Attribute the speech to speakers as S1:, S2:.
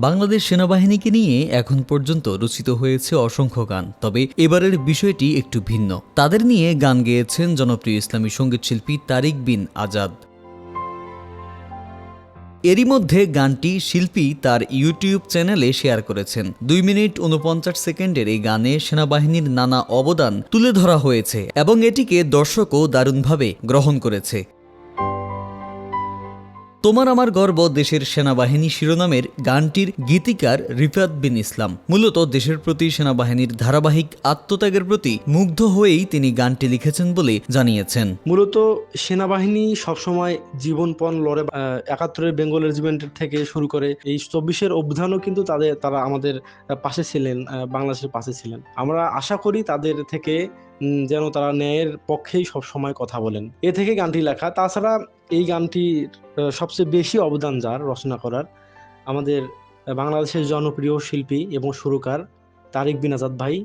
S1: বাংলাদেশ সেনাবাহিনীকে নিয়ে এখন পর্যন্ত রচিত হয়েছে অসংখ্য গান, তবে এবারের বিষয়টি একটু ভিন্ন। তাদের নিয়ে গান গেয়েছেন জনপ্রিয় ইসলামী সঙ্গীতশিল্পী তারিক বিন আজাদ। এরই মধ্যে গানটি শিল্পী তার ইউটিউব চ্যানেলে শেয়ার করেছেন। 2 মিনিট 49 সেকেন্ডের এই গানে সেনাবাহিনীর নানা অবদান তুলে ধরা হয়েছে এবং এটিকে দর্শকও দারুণভাবে গ্রহণ করেছে। তোমার আমার গর্ব দেশের সেনাবাহিনী শিরোনামের গানটির গীতিকার রিফাত বিন ইসলাম। মূলত দেশের প্রতি সেনাবাহিনীর ধারাবাহিক আত্মত্যাগের প্রতি মুগ্ধ হয়েই তিনি গানটি লিখেছেন বলে জানিয়েছেন।
S2: মূলত সেনাবাহিনী সবসময় জীবনপণ লড়ে, 71-এর বেঙ্গল রেজিমেন্টের থেকে শুরু করে এই 24-এর অভ্যুত্থানও কিন্তু তারা আমাদের পাশে ছিলেন, বাংলাদেশের পাশে ছিলেন। আমরা আশা করি তাদের থেকে যেন তারা ন্যায়ের পক্ষেই সব সময় কথা বলেন। এ থেকে গানটি লেখা। তাছাড়া এই গানটির সবচেয়ে বেশি অবদান যার রচনা করার, আমাদের বাংলাদেশের জনপ্রিয় শিল্পী এবং সুরকার তারিক বিন আজাদ ভাই।